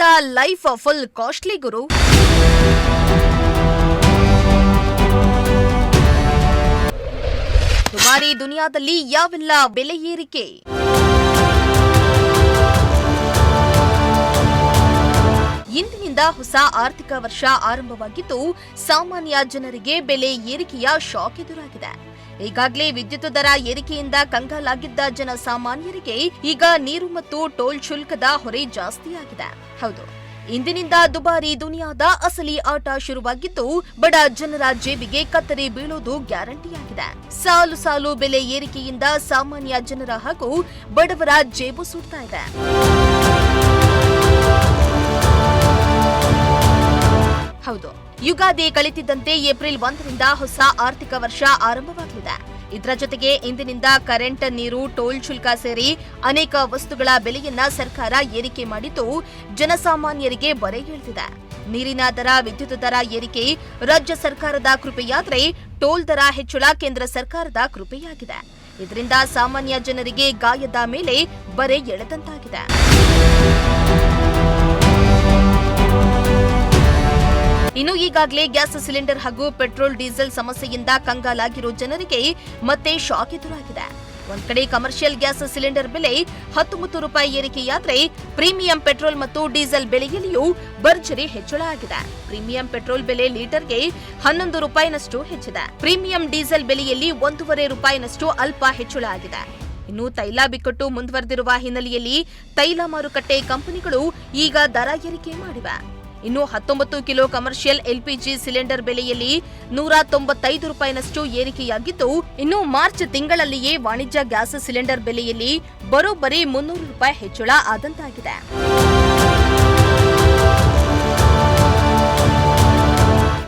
ಇಂದಿನಿಂದ life full costly ಗುರು. ದುಬಾರಿ ದುನಿಯಾದಲ್ಲಿ ಯಾವೆಲ್ಲ ಬೆಲೆ ಏರಿಕೆ? ಇಂದಿನಿಂದ ಹೊಸ ಆರ್ಥಿಕ ವರ್ಷ ಆರಂಭವಾಗಿದ್ದು ಸಾಮಾನ್ಯ ಜನರಿಗೆ ಬೆಲೆ ಏರಿಕೆಯ ಶಾಕ್ ಎದುರಾಗಿದೆ. ಈಗಾಗಲೇ ವಿದ್ಯುತ್ ದರ ಏರಿಕೆಯಿಂದ ಕಂಗಾಲಾಗಿದ್ದ ಜನಸಾಮಾನ್ಯರಿಗೆ ಈಗ ನೀರು ಮತ್ತು ಟೋಲ್ ಶುಲ್ಕದ ಹೊರೆ ಜಾಸ್ತಿಯಾಗಿದೆ. ಹೌದು, ಇಂದಿನಿಂದ ದುಬಾರಿ ದುನಿಯಾದ ಅಸಲಿ ಆಟ ಶುರುವಾಗಿದ್ದು ಬಡ ಜನರ ಜೇಬಿಗೆ ಕತ್ತರಿ ಬೀಳೋದು ಗ್ಯಾರಂಟಿಯಾಗಿದೆ. ಸಾಲು ಸಾಲು ಬೆಲೆ ಏರಿಕೆಯಿಂದ ಸಾಮಾನ್ಯ ಜನರ ಹಾಗೂ ಬಡವರ ಜೇಬು ಸುಡ್ತಾ ಇದೆ. ಹೌದು, ಯುಗಾದಿ ಕಳೆತಿದ್ದಂತೆ ಏಪ್ರಿಲ್ 1ರಿಂದ ಹೊಸ ಆರ್ಥಿಕ ವರ್ಷ ಆರಂಭವಾಗಲಿದೆ. ಇದರ ಜೊತೆಗೆ ಇಂದಿನಿಂದ ಕರೆಂಟ್, ನೀರು, ಟೋಲ್ ಶುಲ್ಕ ಸೇರಿ ಅನೇಕ ವಸ್ತುಗಳ ಬೆಲೆಯನ್ನ ಸರ್ಕಾರ ಏರಿಕೆ ಮಾಡಿದ್ದು ಜನಸಾಮಾನ್ಯರಿಗೆ ಬರೆಗೇಳ್ತಿದೆ. ನೀರಿನ ದರ, ವಿದ್ಯುತ್ ದರ ಏರಿಕೆ ರಾಜ್ಯ ಸರ್ಕಾರದ ಕೃಪೆಯಾದರೆ ಟೋಲ್ ದರ ಹೆಚ್ಚಳ ಕೇಂದ್ರ ಸರ್ಕಾರದ ಕೃಪೆಯಾಗಿದೆ. ಇದರಿಂದ ಸಾಮಾನ್ಯ ಜನರಿಗೆ ಗಾಯದ ಮೇಲೆ ಬರೆ ಎಳೆದಂತಾಗಿದೆ. ಇನ್ನು ಈಗಾಗಲೇ ಗ್ಯಾಸ್ ಸಿಲಿಂಡರ್ ಹಾಗೂ ಪೆಟ್ರೋಲ್, ಡೀಸೆಲ್ ಸಮಸ್ಯೆಯಿಂದ ಕಂಗಾಲಾಗಿರೋ ಜನರಿಗೆ ಮತ್ತೆ ಶಾಕ್ ಎದುರಾಗಿದೆ. ಒಂದ್ ಕಡೆ ಕಮರ್ಷಿಯಲ್ ಗ್ಯಾಸ್ ಸಿಲಿಂಡರ್ ಬೆಲೆ 19 ರೂಪಾಯಿ ಏರಿಕೆಯಾದ್ರೆ ಪ್ರೀಮಿಯಂ ಪೆಟ್ರೋಲ್ ಮತ್ತು ಡೀಸೆಲ್ ಬೆಲೆಯಲ್ಲಿಯೂ ಭರ್ಜರಿ ಹೆಚ್ಚಳ ಆಗಿದೆ. ಪ್ರೀಮಿಯಂ ಪೆಟ್ರೋಲ್ ಬೆಲೆ ಲೀಟರ್ಗೆ 11 ರೂಪಾಯಿನಷ್ಟು ಹೆಚ್ಚಿದೆ. ಪ್ರೀಮಿಯಂ ಡೀಸೆಲ್ ಬೆಲೆಯಲ್ಲಿ 1.5 ರೂಪಾಯಿನಷ್ಟು ಅಲ್ಪ ಹೆಚ್ಚಳ ಆಗಿದೆ. ಇನ್ನು ತೈಲ ಬಿಕ್ಕಟ್ಟು ಮುಂದುವರೆದಿರುವ ಹಿನ್ನೆಲೆಯಲ್ಲಿ ತೈಲ ಮಾರುಕಟ್ಟೆ ಕಂಪನಿಗಳು ಈಗ ದರ ಏರಿಕೆ ಮಾಡಿವೆ. ಇನ್ನು 19 ಕಿಲೋ ಕಮರ್ಷಿಯಲ್ ಎಲ್ಪಿಜಿ ಸಿಲಿಂಡರ್ ಬೆಲೆಯಲ್ಲಿ 195 ರೂಪಾಯಿನಷ್ಟು ಏರಿಕೆಯಾಗಿದ್ದು, ಇನ್ನು ಮಾರ್ಚ್ ತಿಂಗಳಲ್ಲಿಯೇ ವಾಣಿಜ್ಯ ಗ್ಯಾಸ್ ಸಿಲಿಂಡರ್ ಬೆಲೆಯಲ್ಲಿ ಬರೋಬ್ಬರಿ 300 ರೂಪಾಯಿ ಹೆಚ್ಚಳ ಆದಂತಾಗಿದೆ.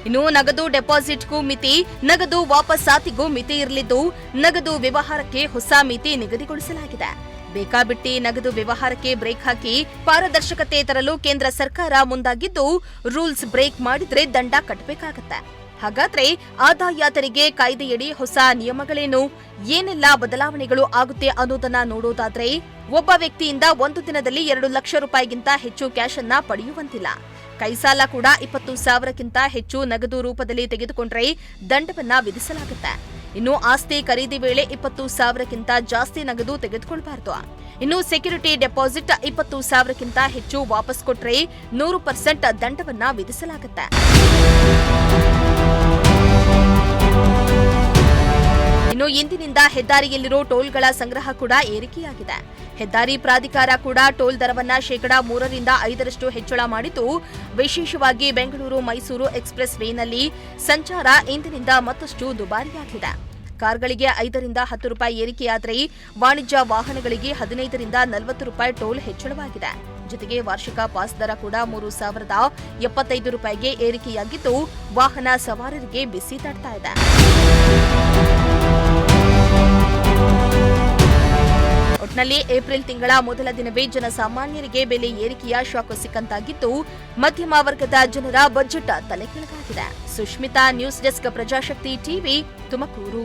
ಇನ್ನು ನಗದು ಡೆಪಾಸಿಟ್ಗೂ ಮಿತಿ, ನಗದು ವಾಪಸ್ಸಾತಿಗೂ ಮಿತಿ ಇರಲಿದ್ದು ನಗದು ವ್ಯವಹಾರಕ್ಕೆ ಹೊಸ ಮಿತಿ ನಿಗದಿಗೊಳಿಸಲಾಗಿದೆ. ಬೇಕಾಬಿಟ್ಟಿ ನಗದು ವ್ಯವಹಾರಕ್ಕೆ ಬ್ರೇಕ್ ಹಾಕಿ ಪಾರದರ್ಶಕತೆ ತರಲು ಕೇಂದ್ರ ಸರ್ಕಾರ ಮುಂದಾಗಿದ್ದು, ರೂಲ್ಸ್ ಬ್ರೇಕ್ ಮಾಡಿದ್ರೆ ದಂಡ ಕಟ್ಟಬೇಕಾಗತ್ತೆ. ಹಾಗಾದ್ರೆ ಆದಾಯ ತೆರಿಗೆ ಕಾಯ್ದೆಯಡಿ ಹೊಸ ನಿಯಮಗಳೇನು, ಏನೆಲ್ಲ ಬದಲಾವಣೆಗಳು ಆಗುತ್ತೆ ಅನ್ನೋದನ್ನ ನೋಡೋದಾದ್ರೆ, ಒಬ್ಬ ವ್ಯಕ್ತಿಯಿಂದ ಒಂದು ದಿನದಲ್ಲಿ 2 ಲಕ್ಷ ರೂಪಾಯಿಗಿಂತ ಹೆಚ್ಚು ಕ್ಯಾಶ್ ಅನ್ನ ಪಡೆಯುವಂತಿಲ್ಲ. ಕೈಸಾಲ ಕೂಡ 20,000ಕ್ಕಿಂತ ಹೆಚ್ಚು ನಗದು ರೂಪದಲ್ಲಿ ತೆಗೆದುಕೊಂಡ್ರೆ ದಂಡವನ್ನ ವಿಧಿಸಲಾಗುತ್ತೆ. ಇನ್ನು ಆಸ್ತಿ ಖರೀದಿ ವೇಳೆ 20,000ಕ್ಕಿಂತ ಜಾಸ್ತಿ ನಗದು ತೆಗೆದುಕೊಳ್ಳಬಾರದು. ಇನ್ನು ಸೆಕ್ಯೂರಿಟಿ ಡೆಪಾಸಿಟ್ 20,000ಕ್ಕಿಂತ ಹೆಚ್ಚು ವಾಪಸ್ ಕೊಟ್ರೆ 100% ದಂಡವನ್ನ ವಿಧಿಸಲಾಗುತ್ತೆ. ಇನ್ನು ಇಂದಿನಿಂದ ಹೆದ್ದಾರಿಯಲ್ಲಿರೋ ಟೋಲ್ಗಳ ಸಂಗ್ರಹ ಕೂಡ ಏರಿಕೆಯಾಗಿದೆ. ಹೆದ್ದಾರಿ ಪ್ರಾಧಿಕಾರ ಕೂಡ ಟೋಲ್ ದರವನ್ನ 3ರಿಂದ 5% ಹೆಚ್ಚಳ ಮಾಡಿದ್ದು, ವಿಶೇಷವಾಗಿ ಬೆಂಗಳೂರು ಮೈಸೂರು ಎಕ್ಸ್‌ಪ್ರೆಸ್ ವೇನಲ್ಲಿ ಸಂಚಾರ ಇಂದಿನಿಂದ ಮತ್ತಷ್ಟು ದುಬಾರಿಯಾಗಿದೆ. ಕಾರ್ಗಳಿಗೆ 5ರಿಂದ 10 ರೂಪಾಯಿ ಏರಿಕೆಯಾದರೆ ವಾಣಿಜ್ಯ ವಾಹನಗಳಿಗೆ 15ರಿಂದ 40 ರೂಪಾಯಿ ಟೋಲ್ ಹೆಚ್ಚಳವಾಗಿದೆ. ಜೊತೆಗೆ ವಾರ್ಷಿಕ ಪಾಸ್ ದರ ಕೂಡ 3,075 ರೂಪಾಯಿಗೆ ಏರಿಕೆಯಾಗಿದ್ದು, ವಾಹನ ಸವಾರರಿಗೆ ಬಿಸಿ ತಡ್ತಾ ಇದೆ. ಒಟ್ನಲ್ಲಿ ಏಪ್ರಿಲ್ ತಿಂಗಳ ಮೊದಲ ದಿನವೇ ಜನಸಾಮಾನ್ಯರಿಗೆ ಬೆಲೆ ಏರಿಕೆಯ ಶಾಕ್ ಸಿಕ್ಕಂತಾಗಿದ್ದು, ಮಧ್ಯಮ ವರ್ಗದ ಜನರ ಬಜೆಟ್ ತಲೆಕೆಳಗಾಗಿದೆ. Sushmita, news desk, Prajashakti TV, Tumakuru.